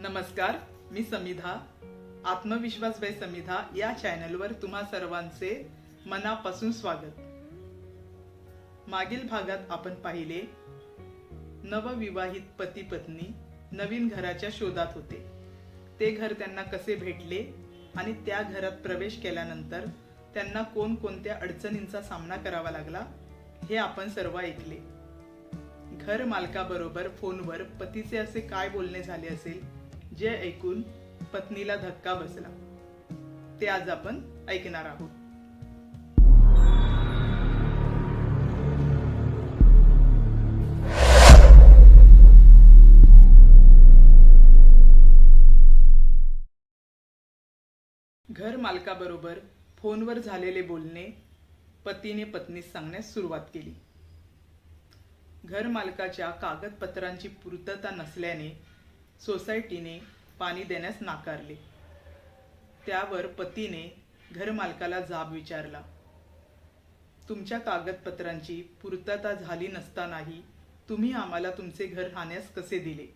नमस्कार, मी समिधा. आत्मविश्वास बाय समिधा या चॅनलवर तुम्हा सर्वांचे मनापासून स्वागत. मागील भागात आपण पाहिले, नवविवाहित पती पत्नी नवीन घराच्या शोधात होते. ते घर त्यांना कसे भेटले आणि त्या घरात प्रवेश केल्यानंतर त्यांना कोणकोणत्या अडचणींचा सामना करावा लागला हे आपण सर्व ऐकले. घर मालकाबरोबर फोनवर पतीचे असे काय बोलणे झाले असेल जे ऐकून पत्नीला धक्का बसला, ते आज आपण ऐकणार आहोत. घर मालकाबरोबर फोनवर झालेले बोलणे पतीने पत्नीस सांगण्यास सुरुवात केली. घर मालकाच्या कागदपत्रांची पूर्तता नसल्याने सोसायटीने पाणी देण्यास नाकारले. त्यावर पतीने घर मालकाला जाब विचारला, तुमच्या कागदपत्रांची पूर्तता झाली नसतानाही तुम्ही आम्हाला तुमचे घर राहण्यास कसे दिले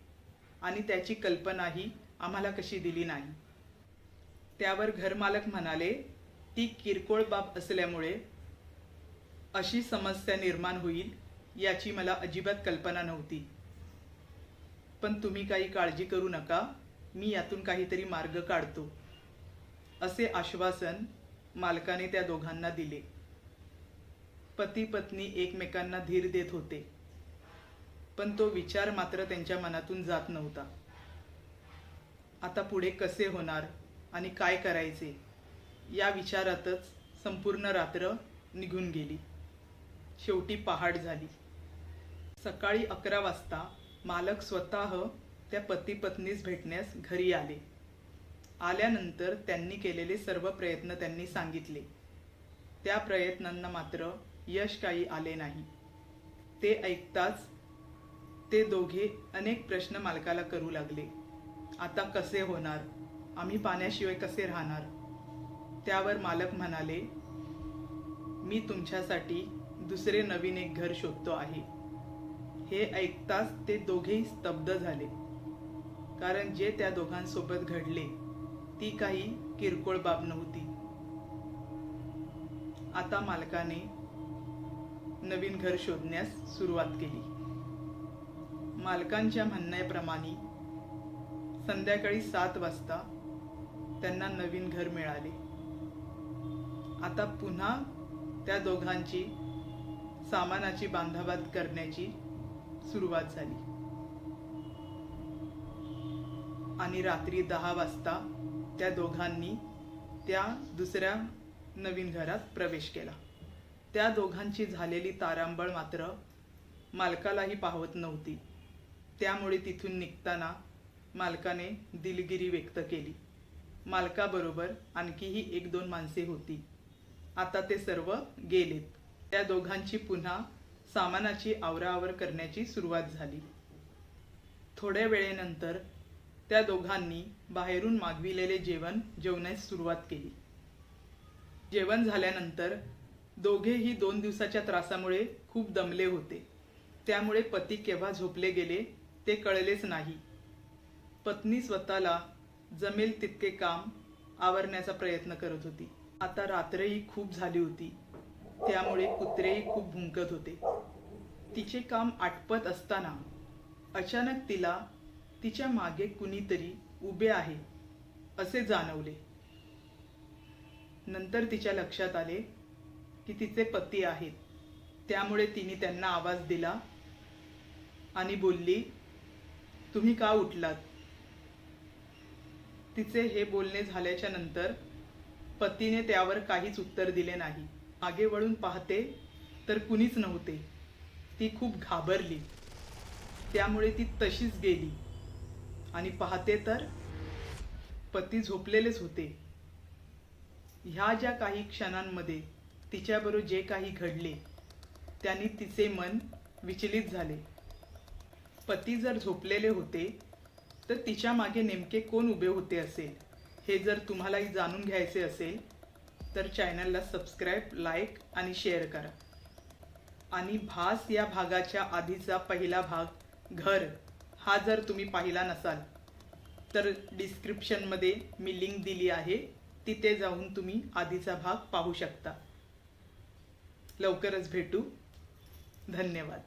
आणि त्याची कल्पनाही आम्हाला कशी दिली नाही. त्यावर घरमालक म्हणाले, ती किरकोळ बाब असल्यामुळे अशी समस्या निर्माण होईल याची मला अजिबात कल्पना नव्हती. पण तुम्ही काही काळजी करू नका, मी यातून काहीतरी मार्ग काढतो, असे आश्वासन मालकाने त्या दोघांना दिले. पती पत्नी एकमेकांना धीर देत होते, पण तो विचार मात्र त्यांच्या मनातून जात नव्हता. आता पुढे कसे होणार आणि काय करायचे या विचारातच संपूर्ण रात्र निघून गेली. शेवटी पहाट झाली. सकाळी 11 वाजता मालक स्वतः त्या पती पत्नीस भेटण्यास घरी आले. आल्यानंतर त्यांनी केलेले सर्व प्रयत्न त्यांनी सांगितले. त्या प्रयत्नांना मात्र यश काही आले नाही. ते ऐकताच ते दोघे अनेक प्रश्न मालकाला करू लागले. आता कसे होणार, आम्ही पाण्याशिवाय कसे राहणार. त्यावर मालक म्हणाले, मी तुमच्यासाठी दुसरे नवीन एक घर शोधतो आहे. हे ऐकताच ते दोघेही स्तब्ध झाले, कारण जे त्या दोघांसोबत घडले ती काही किरकोळ बाब नव्हती. आता मालकाने नवीन घर शोधण्यास सुरुवात केली. मालकांच्या म्हणण्याप्रमाणे संध्याकाळी 7 वाजता त्यांना नवीन घर मिळाले. आता पुन्हा त्या दोघांची सामानाची बांधाबांध करण्याची सुरुवात झाली आणि रात्री 10 वाजता त्या दोघांनी त्या दुसऱ्या नवीन घरात प्रवेश केला. त्या दोघांची झालेली तारांबळ मात्र मालकालाही पाहवत नव्हती. त्यामुळे तिथून निघताना मालकाने दिलगिरी व्यक्त केली. मालकाबरोबर आणखीही 1-2 माणसे होती. आता ते सर्व गेलेत. त्या दोघांची पुन्हा सामानाची आवराआवर करण्याची सुरुवात झाली. थोड्या वेळेनंतर त्या दोघांनी बाहेरून मागविलेले जेवण जेवण्यास सुरुवात केली. जेवण झाल्यानंतर दोघेही 2 दिवसाच्या त्रासामुळे खूप दमले होते. त्यामुळे पती केव्हा झोपले गेले ते कळलेच नाही. पत्नी स्वतःला जमेल तितके काम आवरण्याचा प्रयत्न करत होती. आता रात्रही खूप झाली होती, त्यामुळे कुत्रेही खूप भुंकत होते. तिचे काम आटपत असताना अचानक तिला तिच्या मागे कुणीतरी उभे आहे असे जाणवले. नंतर तिच्या लक्षात आले की तिचे पती आहेत. त्यामुळे तिने त्यांना आवाज दिला आणि बोलली, तुम्ही का उठलात. तिचे हे बोलणे झाल्याच्या नंतर पतीने त्यावर काहीच उत्तर दिले नाही. मागे वळून पाहते तर कुणीच नव्हते. ती खूप घाबरली. त्यामुळे ती तशीच गेली आणि पाहते तर पती झोपलेलेच होते. ह्या ज्या काही क्षणांमध्ये तिच्याबरोबर जे काही घडले त्यांनी तिचे मन विचलित झाले. पती जर झोपलेले होते तर तिच्या मागे नेमके कोण उभे होते असेल, हे जर तुम्हालाही जाणून घ्यायचे असेल तर चॅनलला सबस्क्राईब, लाईक आणि शेअर करा. आणि भास या भागाच्या आधीचा पहिला भाग घर हा जर तुम्ही पाहिला नसाल तर डिस्क्रिप्शनमध्ये मी लिंक दिली आहे, तिथे जाऊन तुम्ही आधीचा भाग पाहू शकता. लवकरच भेटू. धन्यवाद.